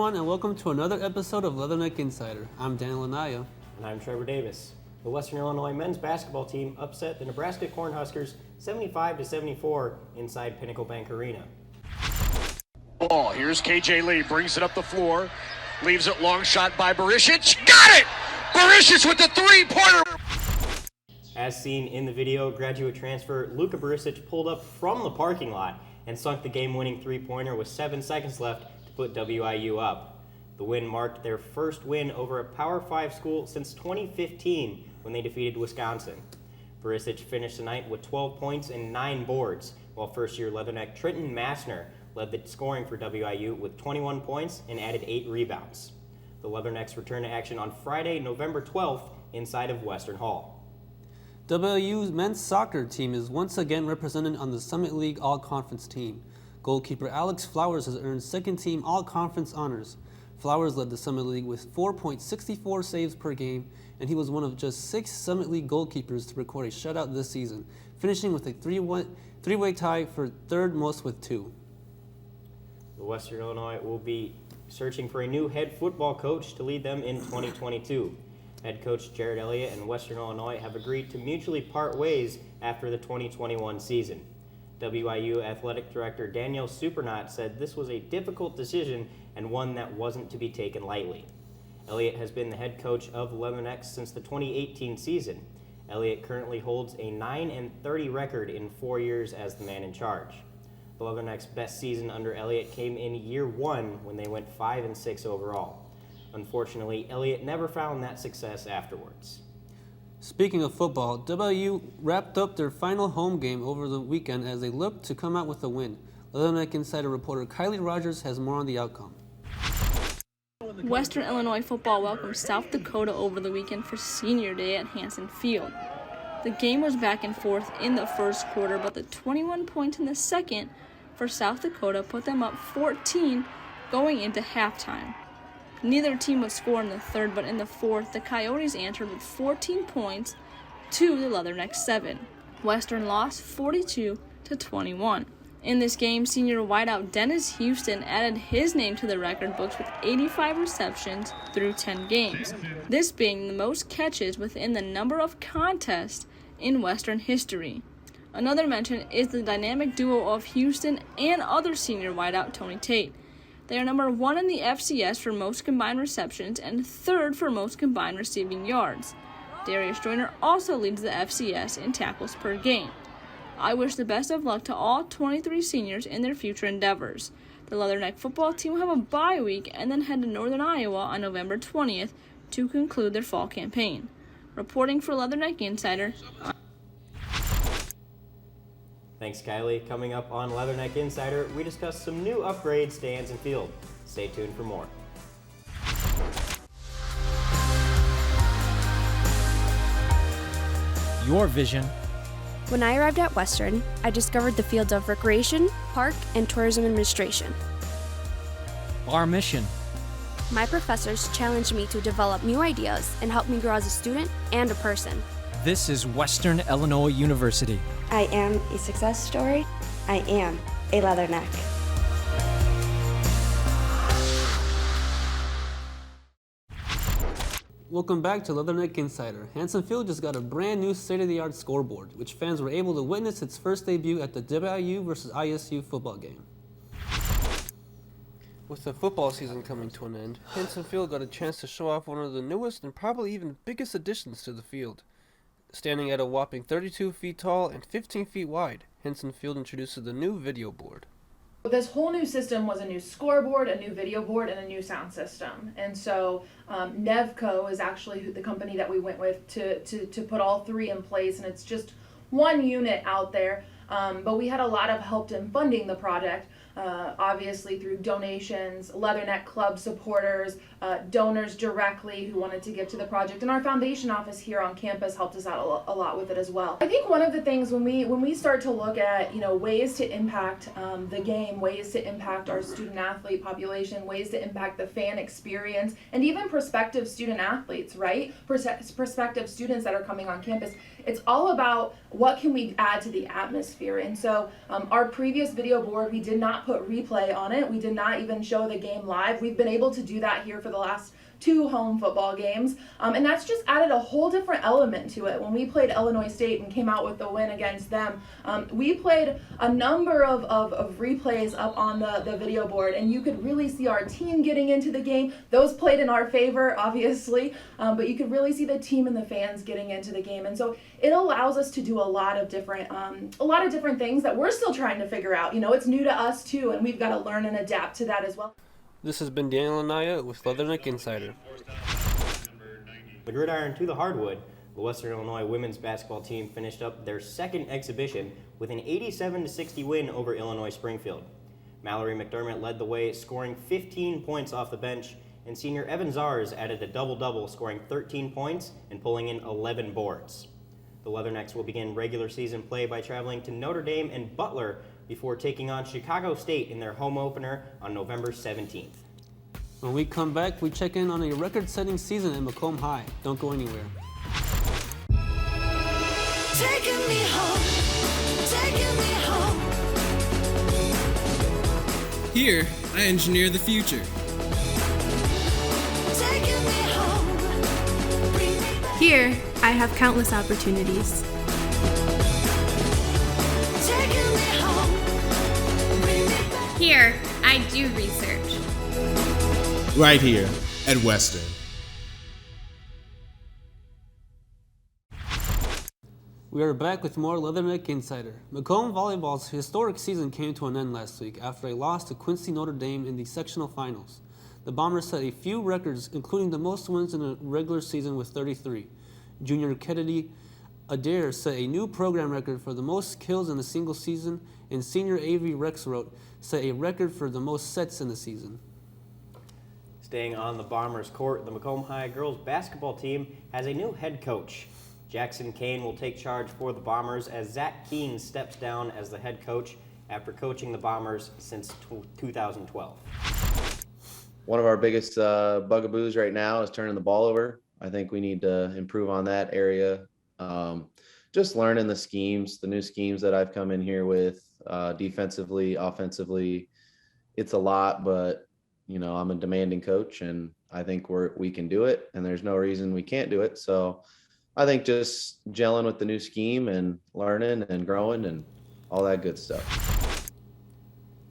everyone, and welcome to another episode of Leatherneck Insider. I'm Daniel Anaya. And I'm Trevor Davis. The Western Illinois men's basketball team upset the Nebraska Cornhuskers 75-74 inside Pinnacle Bank Arena. Ball. Here's KJ Lee, brings it up the floor, leaves it long shot by Barisic. Got it! Barisic with the three-pointer! As seen in the video, graduate transfer Luka Barisic pulled up from the parking lot and sunk the game-winning three-pointer with 7 seconds left to put WIU up. The win marked their first win over a Power 5 school since 2015 when they defeated Wisconsin. Barisic finished the night with 12 points and 9 boards, while first-year Leatherneck Trenton Massner led the scoring for WIU with 21 points and added 8 rebounds. The Leathernecks return to action on Friday, November 12th inside of Western Hall. WIU's men's soccer team is once again represented on the Summit League All-Conference team. Goalkeeper Alex Flowers has earned second-team All-Conference honors. Flowers led the Summit League with 4.64 saves per game, and he was one of just 6 Summit League goalkeepers to record a shutout this season, finishing with a three-way tie for third most with 2. The Western Illinois will be searching for a new head football coach to lead them in 2022. Head coach Jared Elliott and Western Illinois have agreed to mutually part ways after the 2021 season. WIU Athletic Director Daniel Supernaut said this was a difficult decision and one that wasn't to be taken lightly. Elliott has been the head coach of Leathernecks since the 2018 season. Elliott currently holds a 9-30 record in 4 years as the man in charge. The Leathernecks' best season under Elliott came in year 1 when they went 5-6 overall. Unfortunately, Elliott never found that success afterwards. Speaking of football, WIU wrapped up their final home game over the weekend as they looked to come out with a win. Leatherneck Insider reporter Kylie Rogers has more on the outcome. Western Illinois football welcomed South Dakota over the weekend for Senior Day at Hansen Field. The game was back and forth in the first quarter, but the 21 points in the second for South Dakota put them up 14 going into halftime. Neither team would score in the third, but in the fourth, the Coyotes answered with 14 points to the Leathernecks 7. Western lost 42-21. In this game, senior wideout Dennis Houston added his name to the record books with 85 receptions through 10 games, this being the most catches within the number of contests in Western history. Another mention is the dynamic duo of Houston and other senior wideout Tony Tate. They are number 1 in the FCS for most combined receptions and 3rd for most combined receiving yards. Darius Joyner also leads the FCS in tackles per game. I wish the best of luck to all 23 seniors in their future endeavors. The Leatherneck football team will have a bye week and then head to Northern Iowa on November 20th to conclude their fall campaign. Reporting for Leatherneck Insider. Thanks, Kylie. Coming up on Leatherneck Insider, we discuss some new upgrades to Hansen Field. Stay tuned for more. Your vision. When I arrived at Western, I discovered the fields of recreation, park, and tourism administration. Our mission. My professors challenged me to develop new ideas and helped me grow as a student and a person. This is Western Illinois University. I am a success story. I am a Leatherneck. Welcome back to Leatherneck Insider. Hansen Field just got a brand new state-of-the-art scoreboard, which fans were able to witness its first debut at the WIU versus ISU football game. With the football season coming to an end, Hansen Field got a chance to show off one of the newest and probably even biggest additions to the field. Standing at a whopping 32 feet tall and 15 feet wide, Hansen Field introduces the new video board. This whole new system was a new scoreboard, a new video board, and a new sound system. And so Nevco is actually the company that we went with to put all 3 in place, and it's just one unit out there. But we had a lot of help in funding the project, obviously through donations, Leatherneck Club supporters, donors directly who wanted to give to the project, and our foundation office here on campus helped us out a lot with it as well. I think one of the things when we start to look at ways to impact the game, ways to impact our student athlete population, ways to impact the fan experience, and even prospective student athletes, right? Prospective students that are coming on campus. It's all about what can we add to the atmosphere. atmosphere. And so our previous video board, we did not put replay on it. We did not even show the game live. We've been able to do that here for the last 2 home football games, and that's just added a whole different element to it. When we played Illinois State and came out with the win against them, we played a number of replays up on the video board, and you could really see our team getting into the game. Those played in our favor, obviously, but you could really see the team and the fans getting into the game. And so it allows us to do a lot of different things that we're still trying to figure out. You know, it's new to us too, and we've got to learn and adapt to that as well. This has been Daniel Anaya with Leatherneck Insider. The gridiron to the hardwood, the Western Illinois women's basketball team finished up their second exhibition with an 87-60 win over Illinois Springfield. Mallory McDermott led the way, scoring 15 points off the bench, and senior Evan Zars added a double-double, scoring 13 points and pulling in 11 boards. The Leathernecks will begin regular season play by traveling to Notre Dame and Butler before taking on Chicago State in their home opener on November 17th. When we come back, we check in on a record-setting season at Macomb High. Don't go anywhere. Taking me home, taking me home. Here, I engineer the future. Taking me home. Bring me back. Here, I have countless opportunities. Taking me home. Bring me back. Here, I do research. Right here at Western. We are back with more Leatherneck Insider. Macomb Volleyball's historic season came to an end last week after a loss to Quincy Notre Dame in the sectional finals. The Bombers set a few records, including the most wins in a regular season with 33. Junior Kennedy Adair set a new program record for the most kills in a single season, and senior Avery Rexroth set a record for the most sets in the season. Staying on the Bombers' court, the Macomb High girls basketball team has a new head coach. Jackson Kane will take charge for the Bombers as Zach Keene steps down as the head coach after coaching the Bombers since 2012. One of our biggest bugaboos right now is turning the ball over. I think we need to improve on that area. Just learning the schemes, the new schemes that I've come in here with, defensively, offensively. It's a lot, but you know, I'm a demanding coach, and I think we can do it, and there's no reason we can't do it. So I think just gelling with the new scheme and learning and growing and all that good stuff.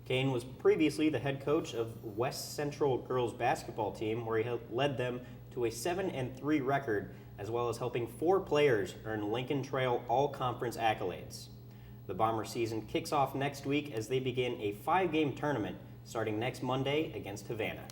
Kane was previously the head coach of West Central girls basketball team, where he led them to a 7-3 record, as well as helping 4 players earn Lincoln Trail All-Conference accolades. The Bomber season kicks off next week as they begin a 5-game tournament starting next Monday against Havana.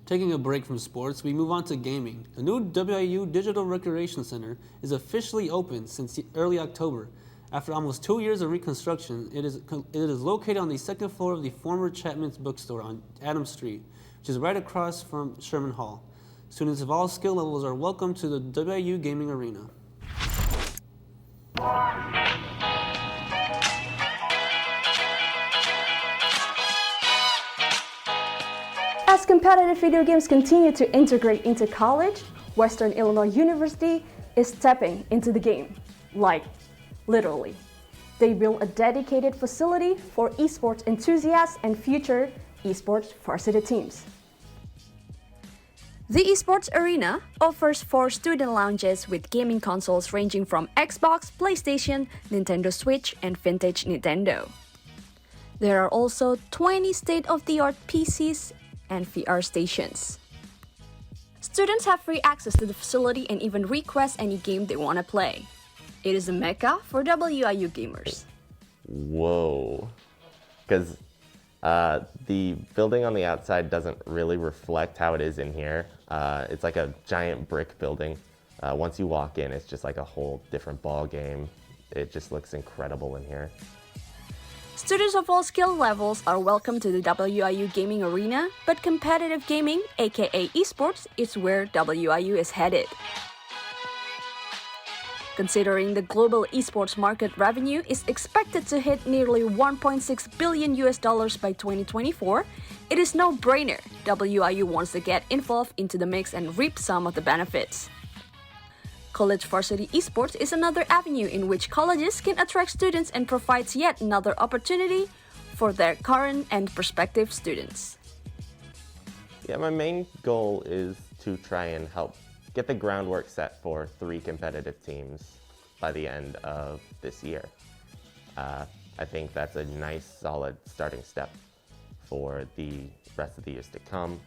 Taking a break from sports, we move on to gaming. The new WIU Digital Recreation Center is officially open since early October. After almost 2 years of reconstruction, it is located on the second floor of the former Chapman's bookstore on Adams Street, which is right across from Sherman Hall. Students of all skill levels are welcome to the WIU Gaming Arena. As competitive video games continue to integrate into college, Western Illinois University is stepping into the game. Like, literally. They built a dedicated facility for esports enthusiasts and future esports varsity teams. The Esports Arena offers 4 student lounges with gaming consoles ranging from Xbox, PlayStation, Nintendo Switch, and vintage Nintendo. There are also 20 state-of-the-art PCs and VR stations. Students have free access to the facility and even request any game they want to play. It is a mecca for WIU gamers. Whoa. Because the building on the outside doesn't really reflect how it is in here. It's like a giant brick building. Once you walk in, it's just like a whole different ball game. It just looks incredible in here. Students of all skill levels are welcome to the WIU Gaming Arena, but competitive gaming, aka esports, is where WIU is headed. Considering the global esports market revenue is expected to hit nearly $1.6 billion by 2024, it is no brainer WIU wants to get involved into the mix and reap some of the benefits. College varsity esports is another avenue in which colleges can attract students and provides yet another opportunity for their current and prospective students. Yeah, my main goal is to try and help get the groundwork set for 3 competitive teams by the end of this year. I think that's a nice, solid starting step for the rest of the years to come.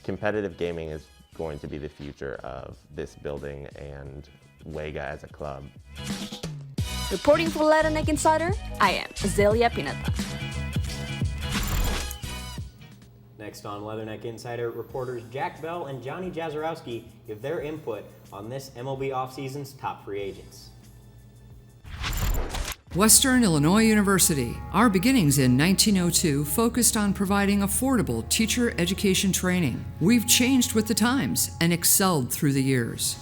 Competitive gaming is going to be the future of this building and Wega as a club. Reporting for Leatherneck Insider, I am Azalea Pinata. Next on Leatherneck Insider, reporters Jack Bell and Johnny Jazarowski give their input on this MLB offseason's top free agents. Western Illinois University. Our beginnings in 1902 focused on providing affordable teacher education training. We've changed with the times and excelled through the years.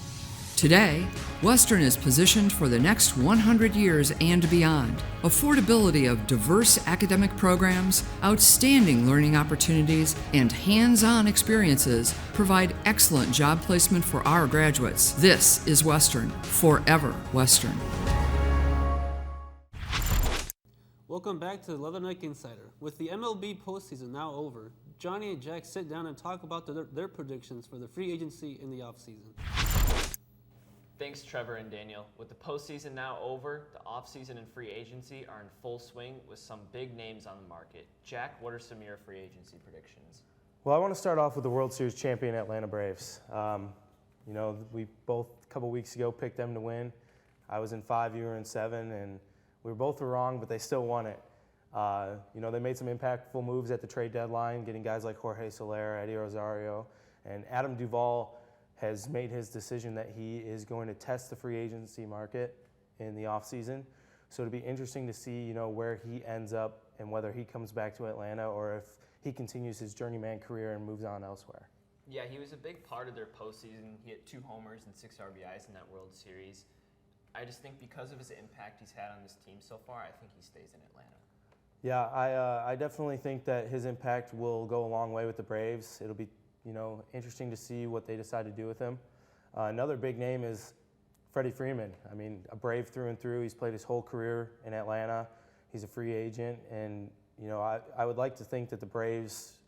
Today, Western is positioned for the next 100 years and beyond. Affordability of diverse academic programs, outstanding learning opportunities, and hands-on experiences provide excellent job placement for our graduates. This is Western, forever Western. Welcome back to the Leatherneck Insider. With the MLB postseason now over, Johnny and Jack sit down and talk about their predictions for the free agency in the offseason. Thanks, Trevor and Daniel. With the postseason now over, the offseason and free agency are in full swing with some big names on the market. Jack, what are some of your free agency predictions? Well, I want to start off with the World Series champion Atlanta Braves. We both a couple weeks ago picked them to win. I was in 5, you were in 7, and we were both wrong, but they still won it. They made some impactful moves at the trade deadline, getting guys like Jorge Soler, Eddie Rosario, and Adam Duvall has made his decision that he is going to test the free agency market in the offseason. So it'll be interesting to see, where he ends up and whether he comes back to Atlanta or if he continues his journeyman career and moves on elsewhere. Yeah, he was a big part of their postseason. He hit 2 homers and 6 RBIs in that World Series. I just think because of his impact he's had on this team so far, I think he stays in Atlanta. Yeah, I definitely think that his impact will go a long way with the Braves. It'll be, interesting to see what they decide to do with him. Another big name is Freddie Freeman. I mean, a Brave through and through. He's played his whole career in Atlanta. He's a free agent, and I would like to think that the Braves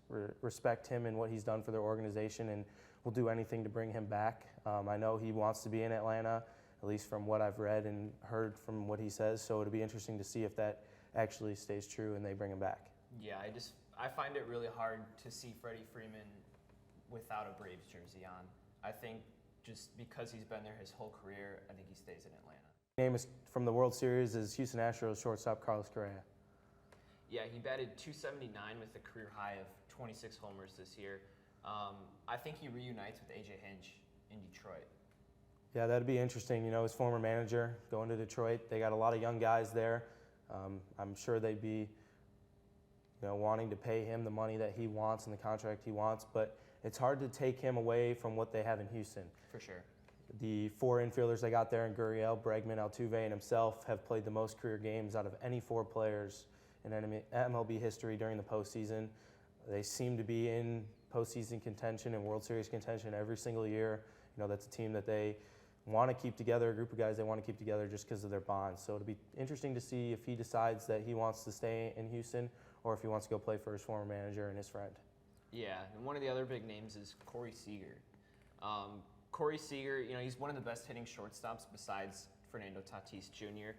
respect him and what he's done for their organization and will do anything to bring him back. I know he wants to be in Atlanta, at least from what I've read and heard from what he says. So it'll be interesting to see if that actually stays true and they bring him back. Yeah, I find it really hard to see Freddie Freeman without a Braves jersey on. I think just because he's been there his whole career, I think he stays in Atlanta. Name is from the World Series is Houston Astros shortstop Carlos Correa. Yeah, he batted .279 with a career high of 26 homers this year. I think he reunites with AJ Hinch in Detroit. Yeah, that'd be interesting. His former manager going to Detroit. They got a lot of young guys there. I'm sure they'd be, wanting to pay him the money that he wants and the contract he wants, but it's hard to take him away from what they have in Houston. For sure. The 4 infielders they got there in Gurriel, Bregman, Altuve, and himself have played the most career games out of any 4 players in MLB history during the postseason. They seem to be in postseason contention and World Series contention every single year. That's a team that they want to keep together, a group of guys they want to keep together just because of their bonds. So it'll be interesting to see if he decides that he wants to stay in Houston or if he wants to go play for his former manager and his friend. Yeah, and one of the other big names is Corey Seager. Corey Seager, he's one of the best hitting shortstops besides Fernando Tatis Jr.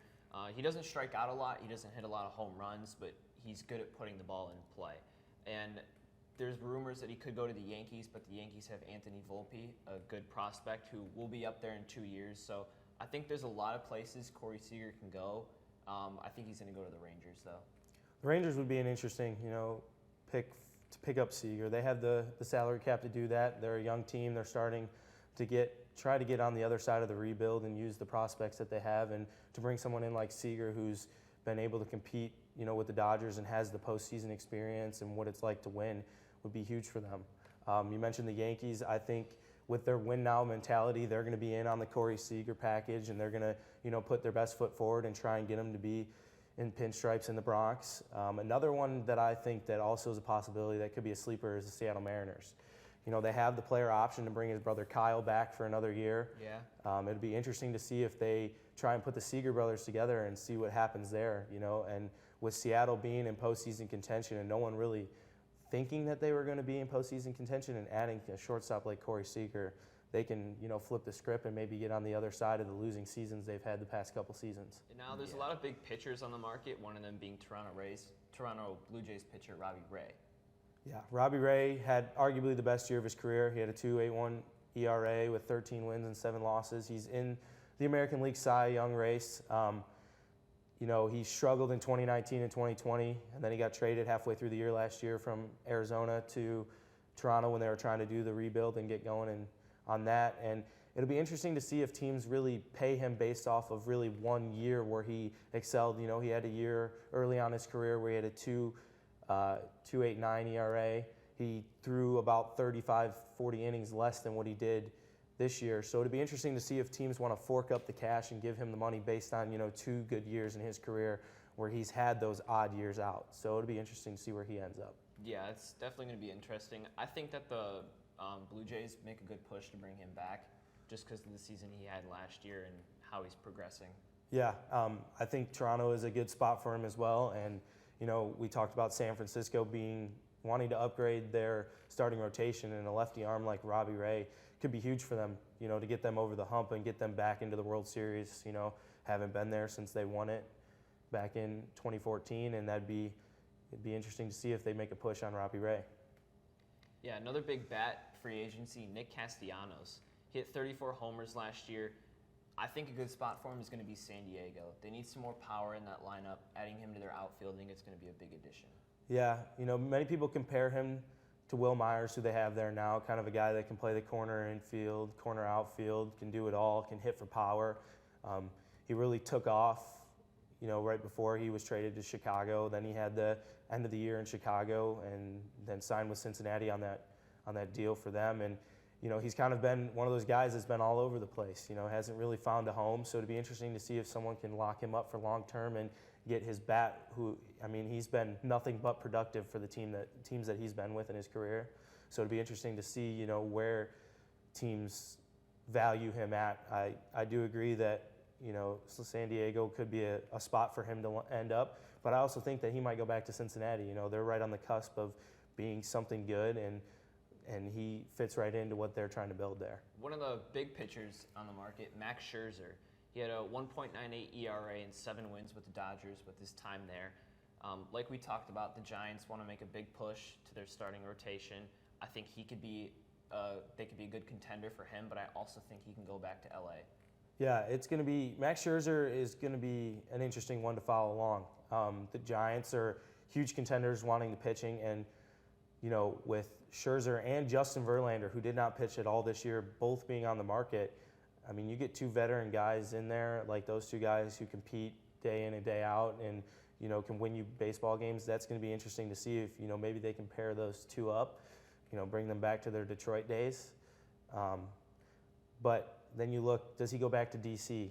He doesn't strike out a lot, he doesn't hit a lot of home runs, but he's good at putting the ball in play. And there's rumors that he could go to the Yankees, but the Yankees have Anthony Volpe, a good prospect who will be up there in 2 years. So I think there's a lot of places Corey Seager can go. I think he's going to go to the Rangers, though. The Rangers would be an interesting, pick up Seager. They have the salary cap to do that. They're a young team. They're starting to try to get on the other side of the rebuild and use the prospects that they have. And to bring someone in like Seager, who's been able to compete, with the Dodgers and has the postseason experience and what it's like to win, would be huge for them. You mentioned the Yankees. I think with their win now mentality, they're going to be in on the Corey Seager package, and they're going to, put their best foot forward and try and get him to be in pinstripes in the Bronx. Another one that I think that also is a possibility that could be a sleeper is the Seattle Mariners. they have the player option to bring his brother Kyle back for another year. Yeah. It'd be interesting to see if they try and put the Seager brothers together and see what happens there, and with Seattle being in postseason contention and no one really thinking that they were going to be in postseason contention, and adding a shortstop like Corey Seager, they can, flip the script and maybe get on the other side of the losing seasons they've had the past couple seasons. And now there's a lot of big pitchers on the market, one of them being Toronto Blue Jays pitcher Robbie Ray. Yeah, Robbie Ray had arguably the best year of his career. He had a 2.81 ERA with 13 wins and 7 losses. He's in the American League Cy Young race. He struggled in 2019 and 2020, and then he got traded halfway through the year last year from Arizona to Toronto when they were trying to do the rebuild and get going on that. And it'll be interesting to see if teams really pay him based off of really 1 year where he excelled. He had a year early on in his career where he had a 2.89 ERA. He threw about 35, 40 innings less than what he did this year. So it'd be interesting to see if teams want to fork up the cash and give him the money based on, 2 good years in his career where he's had those odd years out. So it'd be interesting to see where he ends up. Yeah, it's definitely going to be interesting. I think that the Blue Jays make a good push to bring him back just because of the season he had last year and how he's progressing. Yeah, I think Toronto is a good spot for him as well. And, we talked about San Francisco wanting to upgrade their starting rotation, and a lefty arm like Robbie Ray could be huge for them, to get them over the hump and get them back into the World Series. Haven't been there since they won it back in 2014, and it'd be interesting to see if they make a push on Robbie Ray. Yeah, another big bat, free agency, Nick Castellanos. He hit 34 homers last year. I think a good spot for him is going to be San Diego. They need some more power in that lineup. Adding him to their outfielding, it's going to be a big addition. Yeah, many people compare him to Will Myers, who they have there now, kind of a guy that can play the corner infield, corner outfield, can do it all, can hit for power. He really took off, right before he was traded to Chicago. Then he had the end of the year in Chicago and then signed with Cincinnati on that deal for them. And, he's kind of been one of those guys that's been all over the place, hasn't really found a home. So it'd be interesting to see if someone can lock him up for long term and get his bat, he's been nothing but productive for the teams that he's been with in his career. So it'd be interesting to see, where teams value him at. I do agree that, San Diego could be a spot for him to end up, but I also think that he might go back to Cincinnati. They're right on the cusp of being something good, and he fits right into what they're trying to build there. One of the big pitchers on the market, Max Scherzer. He had a 1.98 ERA and 7 wins with the Dodgers with his time there. Like we talked about, the Giants want to make a big push to their starting rotation. I think they could be a good contender for him, but I also think he can go back to LA. Yeah, Max Scherzer is going to be an interesting one to follow along. The Giants are huge contenders wanting the pitching, and with Scherzer and Justin Verlander, who did not pitch at all this year, both being on the market, you get 2 veteran guys in there, like those 2 guys who compete day in and day out and, can win you baseball games. That's going to be interesting to see if, maybe they can pair those 2 up, bring them back to their Detroit days. But then you look, does he go back to D.C.?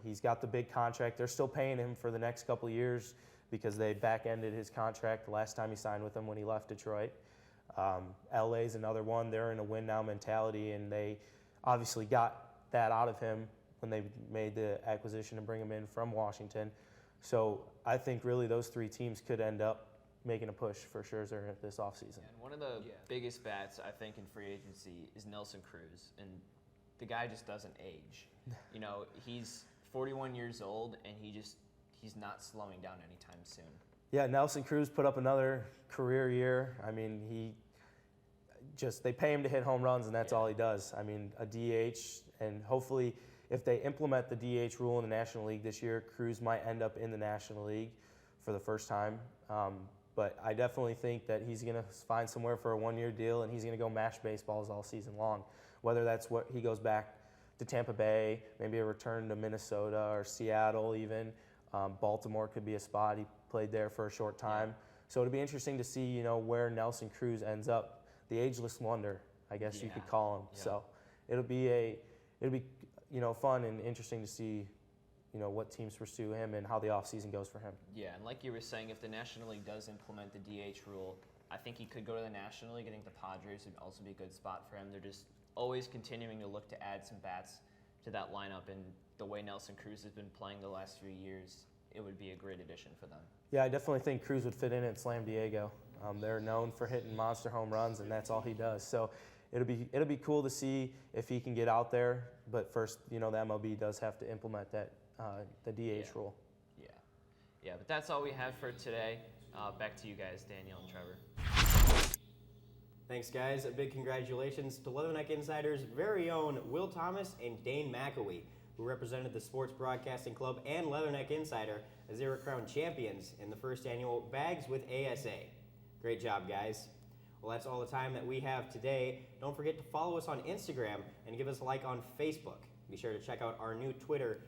He's got the big contract. They're still paying him for the next couple of years because they back-ended his contract the last time he signed with them when he left Detroit. LA's another one. They're in a win-now mentality, and they obviously got that out of him when they made the acquisition and bring him in from Washington. So I think really those 3 teams could end up making a push for Scherzer this offseason. And one of the biggest bats, I think, in free agency is Nelson Cruz. And the guy just doesn't age. He's 41 years old, and he's not slowing down anytime soon. Yeah, Nelson Cruz put up another career year. They pay him to hit home runs, and that's all he does. A DH, and hopefully if they implement the DH rule in the National League this year, Cruz might end up in the National League for the first time. But I definitely think that he's going to find somewhere for a 1-year deal, and he's going to go mash baseballs all season long. Whether that's what he goes back to Tampa Bay, maybe a return to Minnesota or Seattle even. Baltimore could be a spot. He played there for a short time. So it'll be interesting to see, where Nelson Cruz ends up. The ageless wonder, I guess you could call him. Yeah. So it'll be fun and interesting to see, what teams pursue him and how the offseason goes for him. Yeah, and like you were saying, if the National League does implement the DH rule, I think he could go to the National League. I think the Padres would also be a good spot for him. They're just always continuing to look to add some bats to that lineup, and the way Nelson Cruz has been playing the last few years, it would be a great addition for them. Yeah, I definitely think Cruz would fit in at Slam Diego. They're known for hitting monster home runs, and that's all he does. So it'll be cool to see if he can get out there. But first, the MLB does have to implement that the DH rule. Yeah, but that's all we have for today. Back to you guys, Daniel and Trevor. Thanks, guys. A big congratulations to Leatherneck Insider's very own Will Thomas and Dane McAwee, who represented the Sports Broadcasting Club and Leatherneck Insider as they were crowned champions in the first annual Bags with ASA. Great job, guys. Well, that's all the time that we have today. Don't forget to follow us on Instagram and give us a like on Facebook. Be sure to check out our new Twitter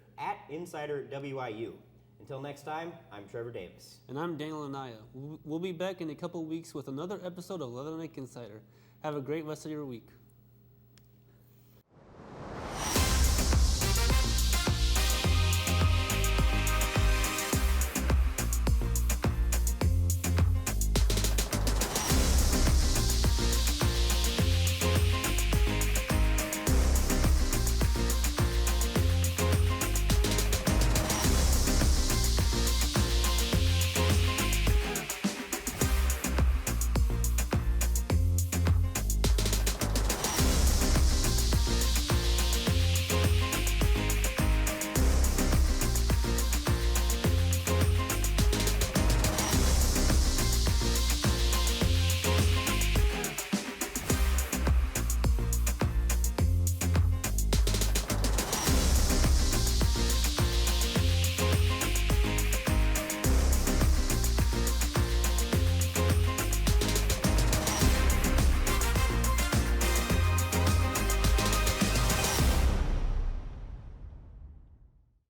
@InsiderWIU. Until next time, I'm Trevor Davis. And I'm Daniel Anaya. We'll be back in a couple weeks with another episode of Leatherneck Insider. Have a great rest of your week.